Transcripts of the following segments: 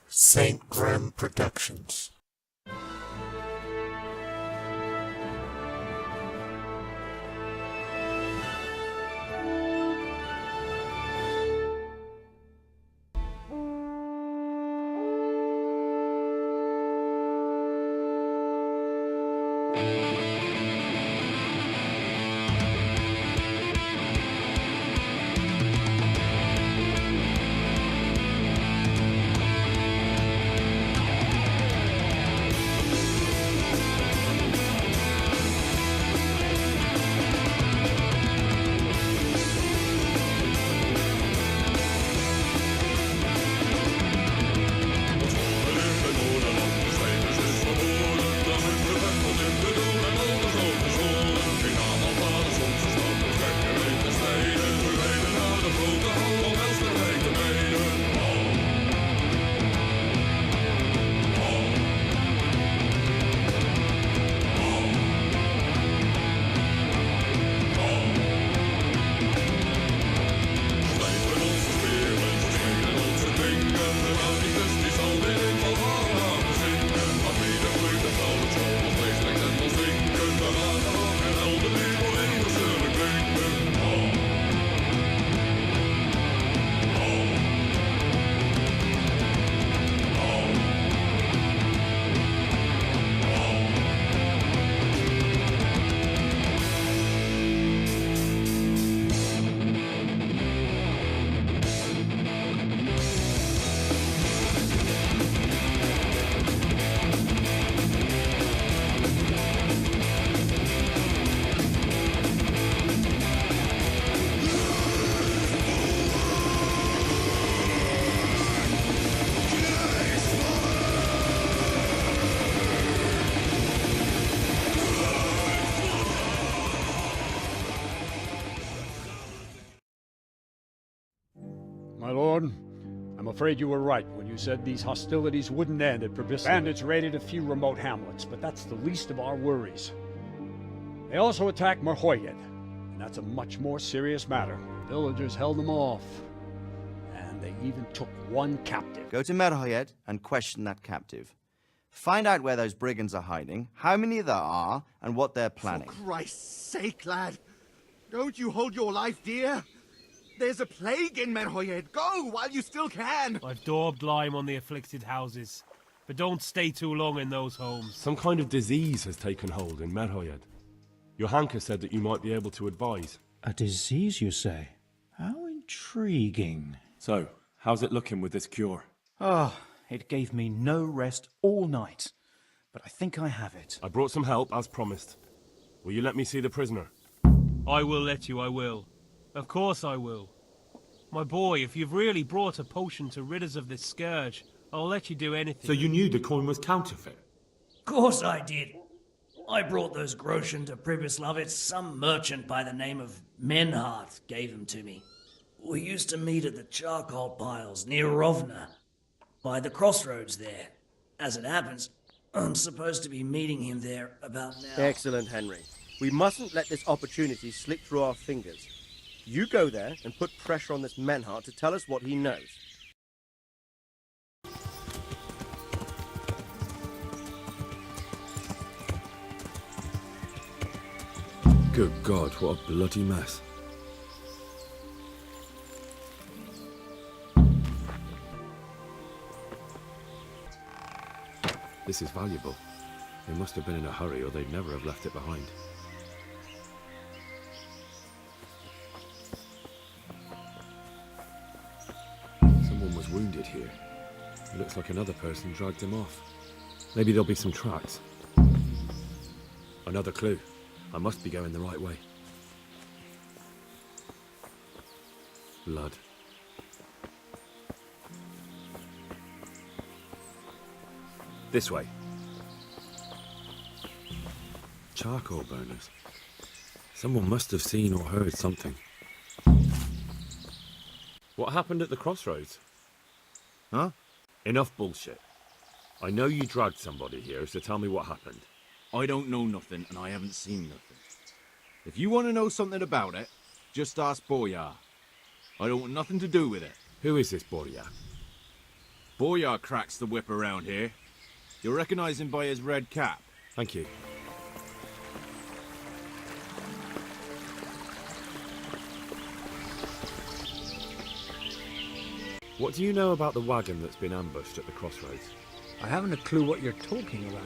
St. Grimm Productions. My lord, I'm afraid you were right when you said these hostilities wouldn't end at Pribyslavitz. Bandits raided a few remote hamlets, but that's the least of our worries. They also attacked Merhoyed, and that's a much more serious matter. The villagers held them off, and they even took one captive. Go to Merhoyed and question that captive. Find out where those brigands are hiding, how many there are, and what they're planning. For Christ's sake, lad! Don't you hold your life dear? There's a plague in Merhoyed. Go while you still can. I've daubed lime on the afflicted houses, but don't stay too long in those homes. Some kind of disease has taken hold in Merhoyed. Your Hanker said that you might be able to advise. A disease, you say? How intriguing. So, how's it looking with this cure? It gave me no rest all night. But I think I have it. I brought some help, as promised. Will you let me see the prisoner? I will let you, I will. Of course I will. My boy, if you've really brought a potion to rid us of this scourge, I'll let you do anything. So you knew the coin was counterfeit? Of course I did. I brought those Groschen to Pribyslavitz. Some merchant by the name of Menhart gave them to me. We used to meet at the charcoal piles near Rovna, by the crossroads there. As it happens, I'm supposed to be meeting him there about now. Excellent, Henry. We mustn't let this opportunity slip through our fingers. You go there and put pressure on this Menhart to tell us what he knows. Good God, what a bloody mess. This is valuable. They must have been in a hurry or they'd never have left it behind. Someone was wounded here. It looks like another person dragged him off. Maybe there'll be some tracks. Another clue. I must be going the right way. Blood. This way. Charcoal burners. Someone must have seen or heard something. What happened at the crossroads? Huh? Enough bullshit. I know you dragged somebody here, so tell me what happened. I don't know nothing, and I haven't seen nothing. If you want to know something about it, just ask Boyar. I don't want nothing to do with it. Who is this Boyar? Boyar cracks the whip around here. You'll recognize him by his red cap. Thank you. What do you know about the wagon that's been ambushed at the crossroads? I haven't a clue what you're talking about.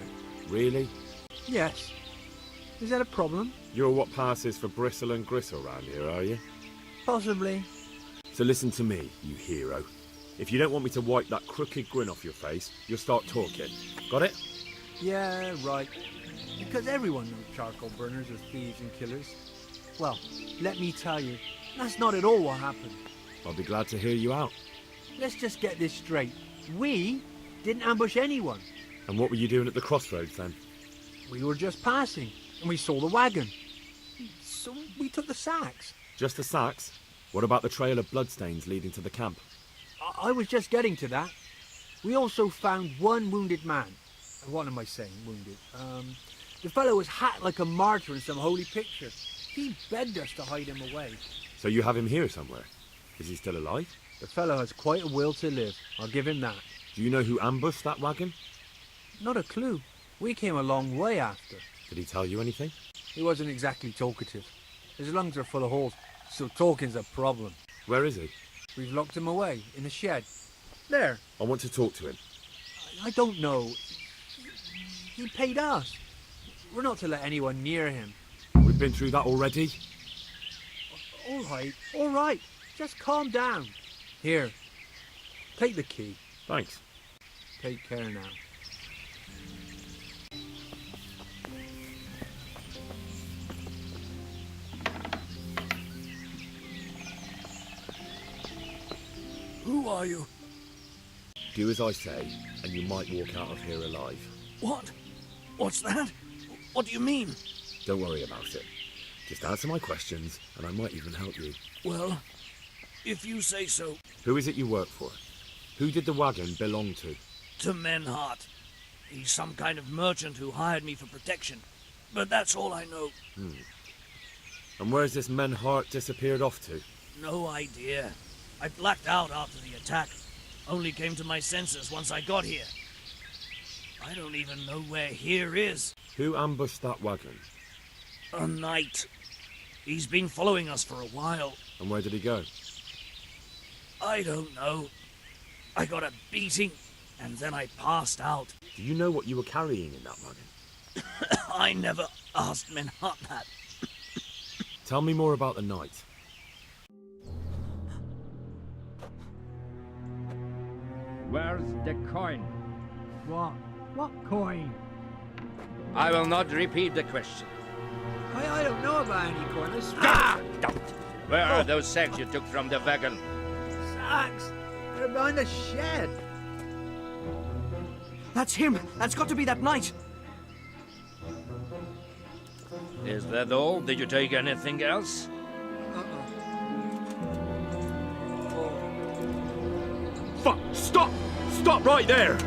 Really? Yes. Is that a problem? You're what passes for bristle and gristle round here, are you? Possibly. So listen to me, you hero. If you don't want me to wipe that crooked grin off your face, you'll start talking. Got it? Yeah, right. Because everyone knows charcoal burners are thieves and killers. Well, let me tell you, that's not at all what happened. I'll be glad to hear you out. Let's just get this straight. We didn't ambush anyone. And what were you doing at the crossroads then? We were just passing, and we saw the wagon. So we took the sacks. Just the sacks? What about the trail of bloodstains leading to the camp? I was just getting to that. We also found one wounded man. What am I saying, wounded? The fellow was hacked like a martyr in some holy picture. He begged us to hide him away. So you have him here somewhere? Is he still alive? The fellow has quite a will to live. I'll give him that. Do you know who ambushed that wagon? Not a clue. We came a long way after. Did he tell you anything? He wasn't exactly talkative. His lungs are full of holes, so talking's a problem. Where is he? We've locked him away, in the shed. There. I want to talk to him. I don't know. He paid us. We're not to let anyone near him. We've been through that already. All right. Just calm down. Here. Take the key. Thanks. Take care now. Who are you? Do as I say, and you might walk out of here alive. What? What's that? What do you mean? Don't worry about it. Just answer my questions, and I might even help you. Well, if you say so. Who is it you work for? Who did the wagon belong to? To Menhart. He's some kind of merchant who hired me for protection. But that's all I know. And where's this Menhart disappeared off to? No idea. I blacked out after the attack. Only came to my senses once I got here. I don't even know where here is. Who ambushed that wagon? A knight. He's been following us for a while. And where did he go? I don't know. I got a beating, and then I passed out. Do you know what you were carrying in that wagon? I never asked Menhart that. Tell me more about the knight. Where's the coin? What? What coin? I will not repeat the question. I don't know about any coin. Don't! Where are those sacks you took from the wagon? Sacks! They're behind the shed. That's him! That's got to be that knight! Is that all? Did you take anything else? Fuck! Stop! Stop right there!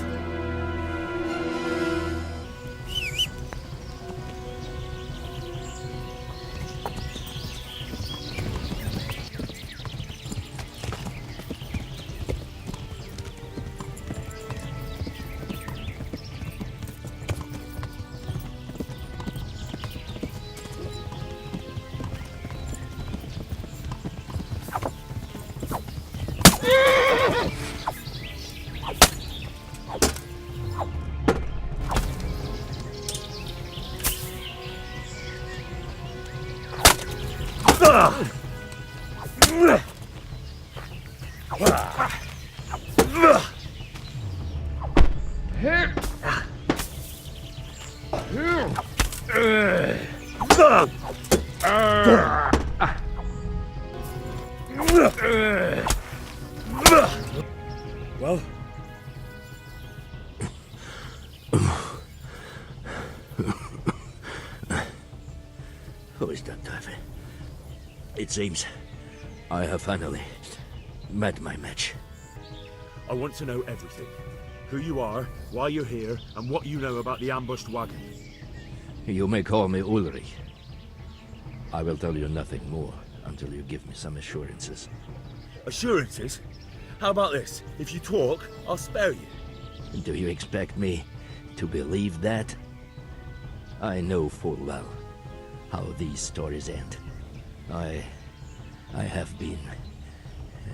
Well? Who is that devil? It seems I have finally met my match. I want to know everything. Who you are, why you're here, and what you know about the ambushed wagon. You may call me Ulrich. I will tell you nothing more until you give me some assurances. Assurances? How about this? If you talk, I'll spare you. Do you expect me to believe that? I know full well how these stories end. I have been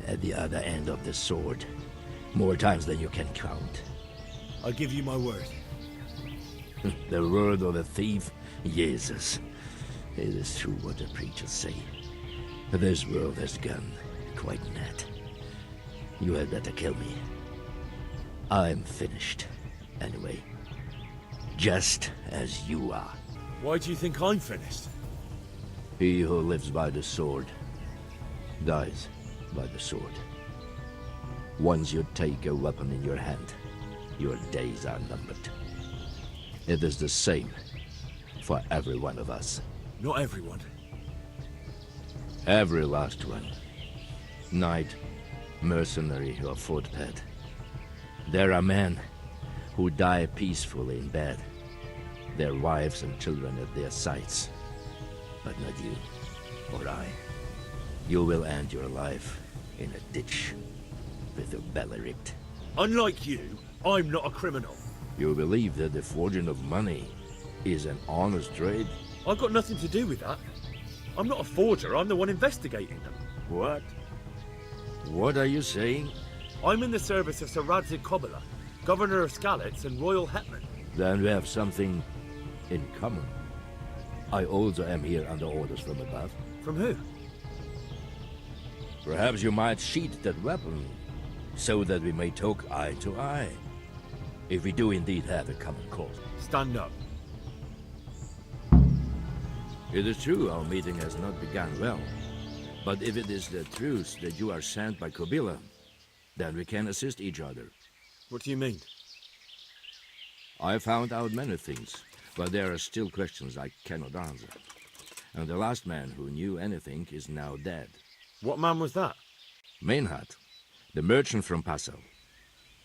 at the other end of the sword more times than you can count. I give you my word. The word of a thief? Jesus. It is true what the preachers say. This world has gone quite mad. You had better kill me. I'm finished, anyway. Just as you are. Why do you think I'm finished? He who lives by the sword dies by the sword. Once you take a weapon in your hand, your days are numbered. It is the same for every one of us. Not everyone. Every last one. Knight, mercenary, or footpad. There are men who die peacefully in bed, their wives and children at their sides. But not you, or I. You will end your life in a ditch, with your belly ripped. Unlike you, I'm not a criminal. You believe that the forging of money is an honest trade? I've got nothing to do with that. I'm not a forger, I'm the one investigating them. What? What are you saying? I'm in the service of Sir Radzig Kobyla, Governor of Skalitz and Royal Hetman. Then we have something in common. I also am here under orders from above. From who? Perhaps you might sheath that weapon, so that we may talk eye to eye. If we do indeed have a common cause. Stand up. It is true our meeting has not begun well. But if it is the truth that you are sent by Kobyla, then we can assist each other. What do you mean? I found out many things, but there are still questions I cannot answer. And the last man who knew anything is now dead. What man was that? Meinhard, the merchant from Passau.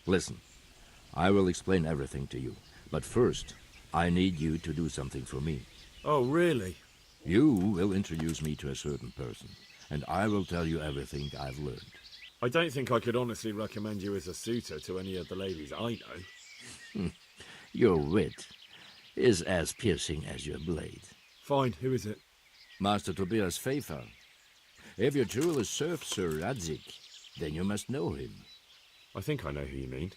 Listen, I will explain everything to you, but first, I need you to do something for me. Oh, really? You will introduce me to a certain person, and I will tell you everything I've learned. I don't think I could honestly recommend you as a suitor to any of the ladies I know. Your wit is as piercing as your blade. Fine, who is it? Master Tobias Pfeiffer. If you truly serve Sir Radzig, then you must know him. I think I know who you mean.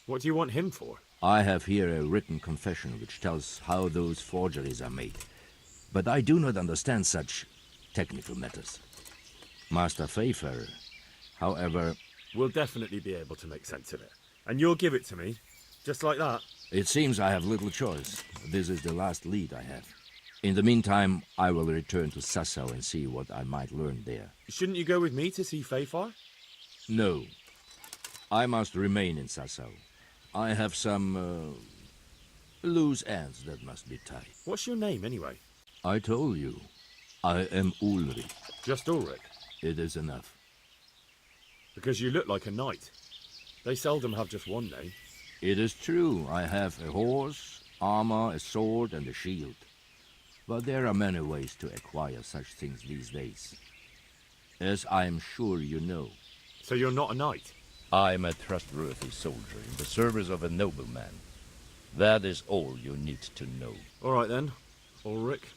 What do you want him for? I have here a written confession which tells how those forgeries are made. But I do not understand such technical matters. Master Pfeiffer, however... We'll definitely be able to make sense of it. And you'll give it to me, just like that? It seems I have little choice. This is the last lead I have. In the meantime, I will return to Sassau and see what I might learn there. Shouldn't you go with me to see Pfeiffer? No. I must remain in Sassau. I have some, loose ends that must be tied. What's your name, anyway? I told you. I am Ulrich. Just Ulrich? It is enough. Because you look like a knight. They seldom have just one name. It is true. I have a horse, armor, a sword, and a shield. But there are many ways to acquire such things these days. As I am sure you know. So you're not a knight? I am a trustworthy soldier in the service of a nobleman. That is all you need to know. All right then, Ulrich.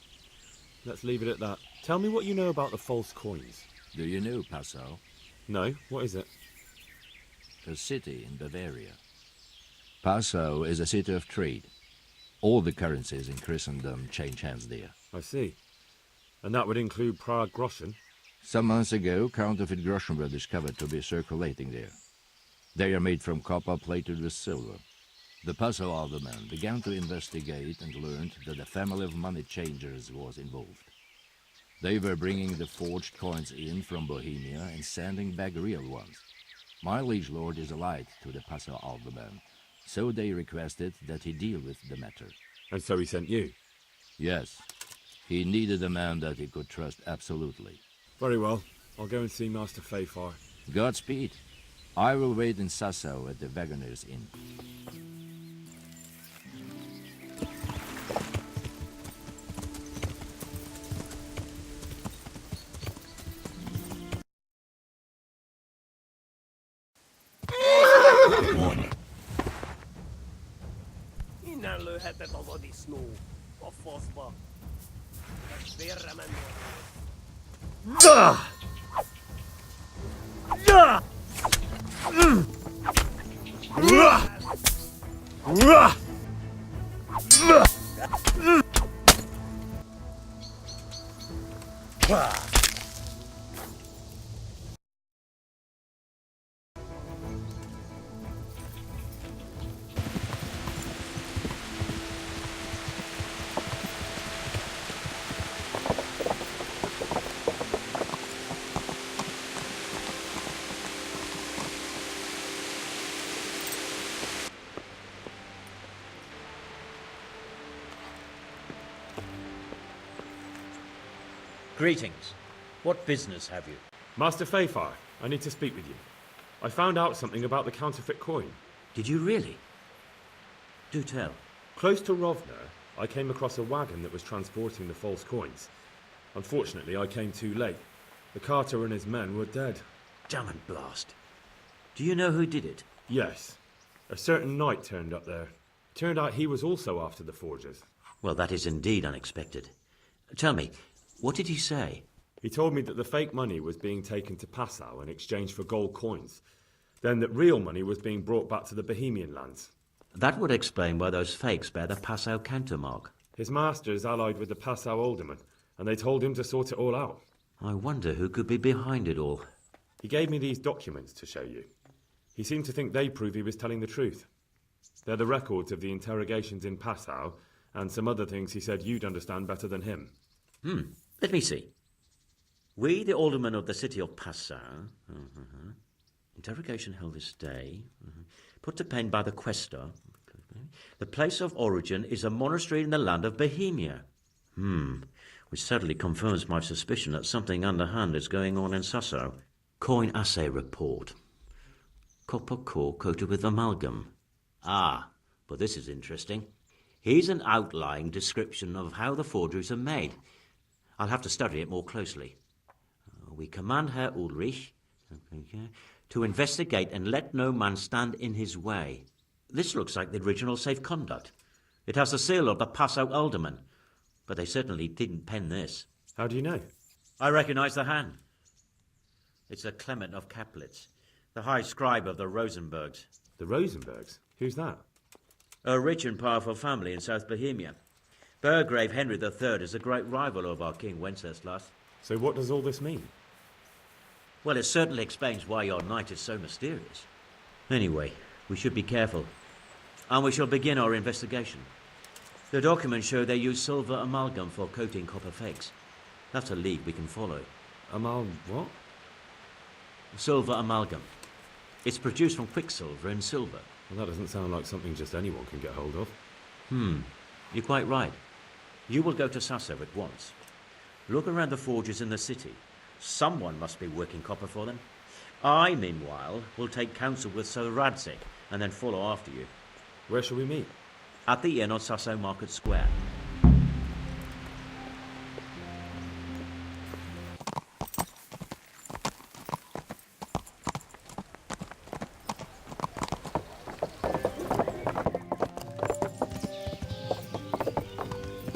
Let's leave it at that. Tell me what you know about the false coins. Do you know Passau? No, what is it? A city in Bavaria. Passau is a city of trade. All the currencies in Christendom change hands there. I see. And that would include Prague Groschen? Some months ago, counterfeit Groschen were discovered to be circulating there. They are made from copper plated with silver. The Passau alderman began to investigate and learned that a family of money changers was involved. They were bringing the forged coins in from Bohemia and sending back real ones. My liege lord is allied to the Passau alderman, so they requested that he deal with the matter. And so he sent you? Yes. He needed a man that he could trust absolutely. Very well. I'll go and see Master Pfeiffer. Godspeed. I will wait in Sassau at the Wagoner's Inn. Innan lyhätet on odi snuu. Offosva. Verraman. Greetings. What business have you? Master Fayfire, I need to speak with you. I found out something about the counterfeit coin. Did you really? Do tell. Close to Rovna, I came across a wagon that was transporting the false coins. Unfortunately, I came too late. The carter and his men were dead. Damn and blast. Do you know who did it? Yes. A certain knight turned up there. Turned out he was also after the forgers. Well, that is indeed unexpected. Tell me, what did he say? He told me that the fake money was being taken to Passau in exchange for gold coins. Then that real money was being brought back to the Bohemian lands. That would explain why those fakes bear the Passau countermark. His master's allied with the Passau alderman, and they told him to sort it all out. I wonder who could be behind it all. He gave me these documents to show you. He seemed to think they prove he was telling the truth. They're the records of the interrogations in Passau, and some other things he said you'd understand better than him. Let me see. We, the aldermen of the city of Passau, interrogation held this day, put to pen by the questor. The place of origin is a monastery in the land of Bohemia. Which certainly confirms my suspicion that something underhand is going on in Sasso. Coin assay report. Copper core coated with amalgam. Ah, but this is interesting. Here's an outlying description of how the forgeries are made. I'll have to study it more closely. We command Herr Ulrich to investigate and let no man stand in his way. This looks like the original safe conduct. It has the seal of the Passau alderman, but they certainly didn't pen this. How do you know? I recognize the hand. It's a Clement of Kaplitz, the high scribe of the Rosenbergs. The Rosenbergs? Who's that? A rich and powerful family in South Bohemia. Burgrave Henry III is a great rival of our King Wenceslas. So what does all this mean? Well, it certainly explains why your knight is so mysterious. Anyway, we should be careful. And we shall begin our investigation. The documents show they use silver amalgam for coating copper fakes. That's a lead we can follow. What? Silver amalgam. It's produced from quicksilver and silver. Well, that doesn't sound like something just anyone can get hold of. You're quite right. You will go to Sasso at once. Look around the forges in the city. Someone must be working copper for them. I, meanwhile, will take counsel with Sir Radzik and then follow after you. Where shall we meet? At the inn on Sasso Market Square.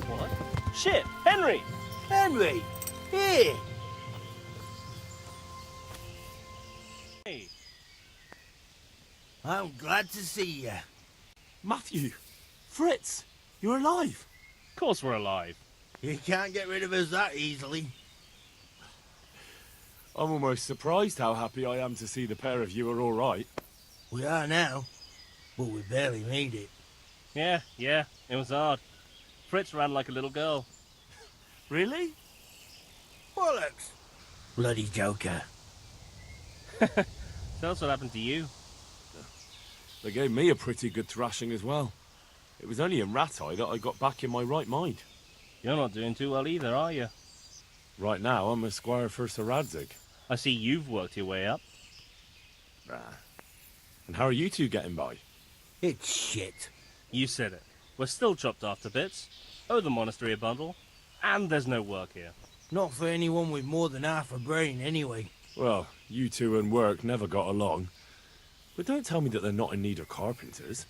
What? Shit! Henry! Henry! Here! Hey. I'm glad to see you. Matthew! Fritz! You're alive! Of course we're alive. You can't get rid of us that easily. I'm almost surprised how happy I am to see the pair of you are all right. We are now, but we barely made it. Yeah, it was hard. Fritz ran like a little girl. Really? Bollocks! Bloody joker. Tell us what happened to you. They gave me a pretty good thrashing as well. It was only in Rattay that I got back in my right mind. You're not doing too well either, are you? Right now, I'm a squire for Sir Radzik. I see you've worked your way up. And how are you two getting by? It's shit. You said it. We're still chopped off to bits. Owe the monastery a bundle. And there's no work here. Not for anyone with more than half a brain, anyway. Well, you two and work never got along. But don't tell me that they're not in need of carpenters.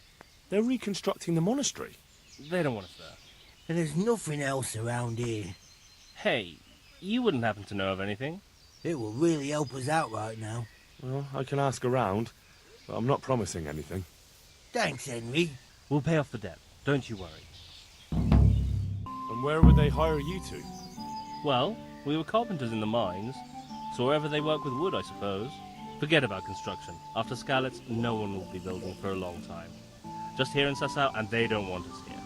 They're reconstructing the monastery. They don't want us there. And there's nothing else around here. Hey, you wouldn't happen to know of anything? It will really help us out right now. Well, I can ask around, but I'm not promising anything. Thanks, Henry. We'll pay off the debt. Don't you worry. And where would they hire you to? Well, we were carpenters in the mines, so wherever they work with wood, I suppose. Forget about construction. After Skalitz, no one will be building for a long time. Just here in Sasau, and they don't want us here.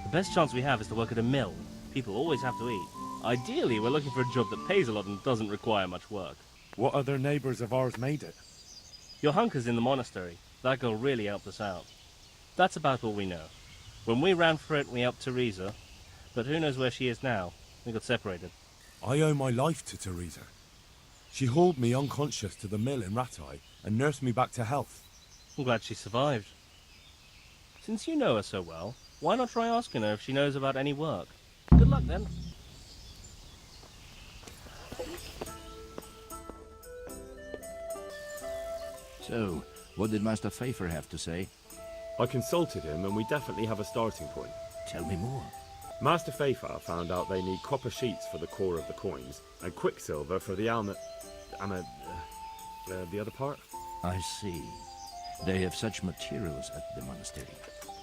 The best chance we have is to work at a mill. People always have to eat. Ideally, we're looking for a job that pays a lot and doesn't require much work. What other neighbours of ours made it? Your hunker's in the monastery. That girl really helped us out. That's about all we know. When we ran for it, we helped Teresa. But who knows where she is now? We got separated. I owe my life to Teresa. She hauled me unconscious to the mill in Ratai and nursed me back to health. I'm glad she survived. Since you know her so well, why not try asking her if she knows about any work? Good luck then. So, what did Master Pfeiffer have to say? I consulted him and we definitely have a starting point. Tell me more. Master Pfeiffer found out they need copper sheets for the core of the coins and quicksilver for the the other part. I see. They have such materials at the monastery.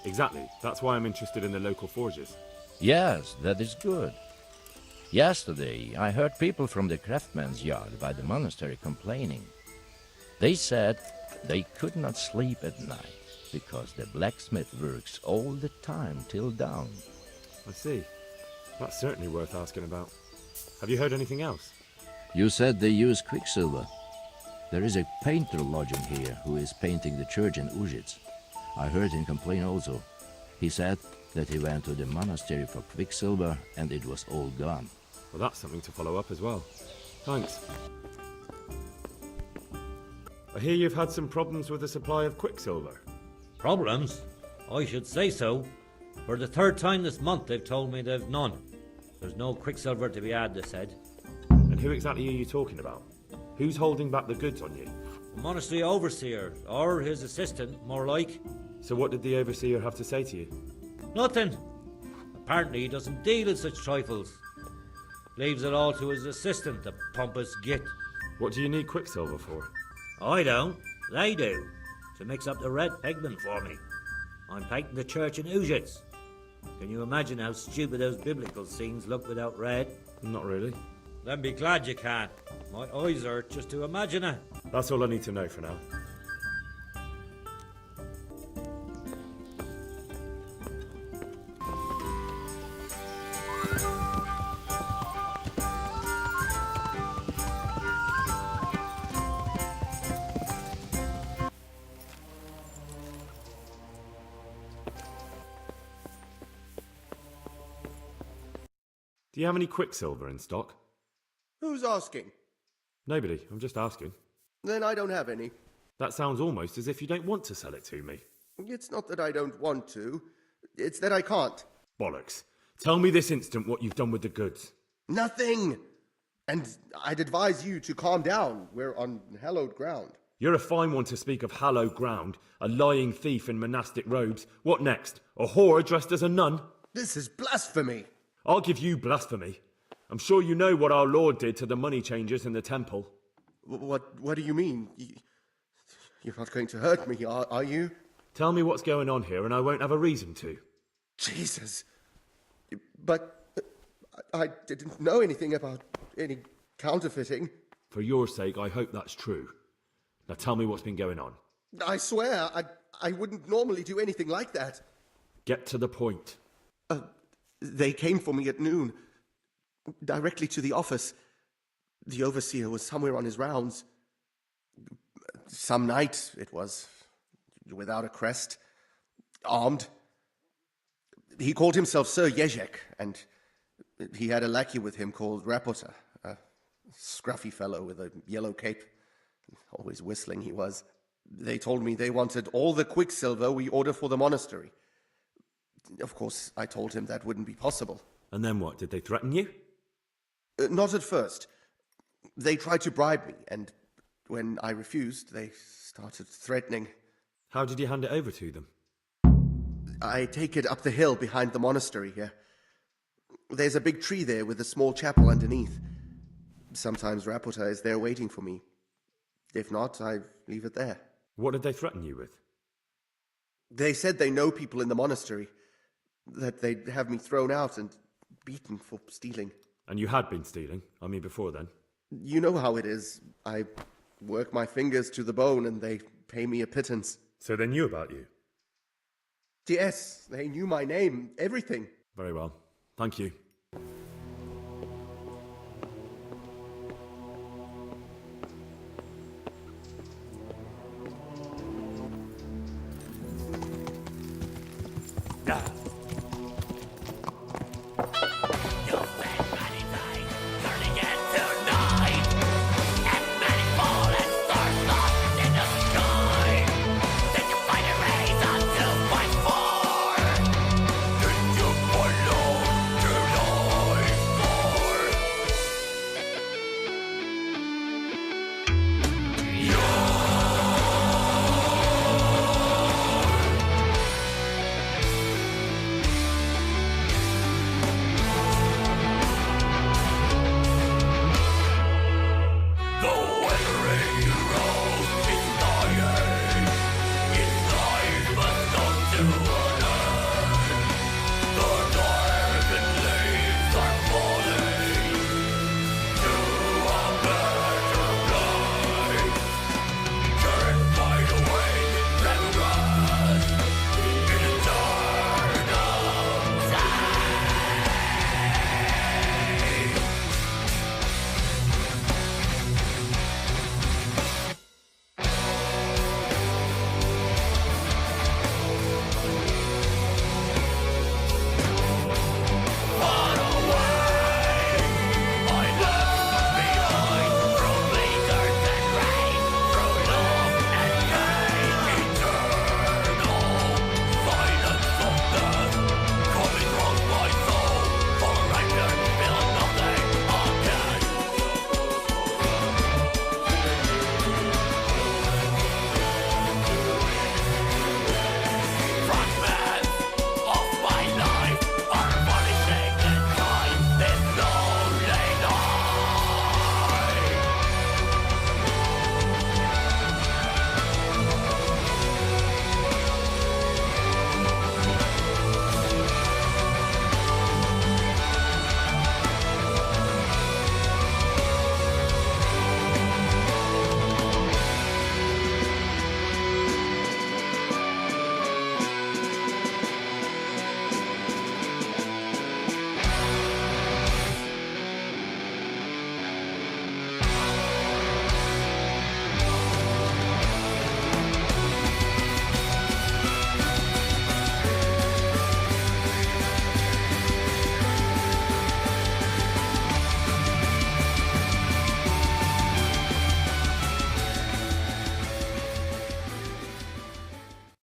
Exactly. That's why I'm interested in the local forges. Yes, that is good. Yesterday, I heard people from the craftsman's yard by the monastery complaining. They said they could not sleep at night because the blacksmith works all the time till dawn. I see. That's certainly worth asking about. Have you heard anything else? You said they use quicksilver. There is a painter lodging here who is painting the church in Ujits. I heard him complain also. He said that he went to the monastery for quicksilver and it was all gone. Well, that's something to follow up as well. Thanks. I hear you've had some problems with the supply of quicksilver. Problems? I should say so. For the third time this month they've told me they've none. There's no quicksilver to be had, they said. And who exactly are you talking about? Who's holding back the goods on you? The monastery overseer, or his assistant, more like. So what did the overseer have to say to you? Nothing. Apparently he doesn't deal in such trifles. Leaves it all to his assistant, the pompous git. What do you need quicksilver for? I don't. They do. To mix up the red pigment for me. I'm painting the church in Ujits. Can you imagine how stupid those biblical scenes look without red? Not really. Then be glad you can. My eyes hurt just to imagine it. That's all I need to know for now. Do you have any quicksilver in stock? Who's asking? Nobody. I'm just asking. Then I don't have any. That sounds almost as if you don't want to sell it to me. It's not that I don't want to. It's that I can't. Bollocks. Tell me this instant what you've done with the goods. Nothing. And I'd advise you to calm down. We're on hallowed ground. You're a fine one to speak of hallowed ground. A lying thief in monastic robes. What next? A whore dressed as a nun? This is blasphemy. I'll give you blasphemy. I'm sure you know what our Lord did to the money changers in the temple. What do you mean? You're not going to hurt me, are you? Tell me what's going on here and I won't have a reason to. Jesus. But I didn't know anything about any counterfeiting. For your sake, I hope that's true. Now tell me what's been going on. I swear, I wouldn't normally do anything like that. Get to the point. They came for me at noon, directly to the office. The overseer was somewhere on his rounds. Some night it was, without a crest, armed. He called himself Sir Jezek, and he had a lackey with him called Rapota, a scruffy fellow with a yellow cape. Always whistling he was. They told me they wanted all the quicksilver we order for the monastery. Of course, I told him that wouldn't be possible. And then what? Did they threaten you? Not at first. They tried to bribe me, and when I refused, they started threatening. How did you hand it over to them? I take it up the hill behind the monastery here. There's a big tree there with a small chapel underneath. Sometimes Rapota is there waiting for me. If not, I leave it there. What did they threaten you with? They said they know people in the monastery, that they'd have me thrown out and beaten for stealing. And you had been stealing? I mean, before then? You know how it is. I work my fingers to the bone and they pay me a pittance. So they knew about you? Yes, they knew my name, everything. Very well. Thank you. Ah,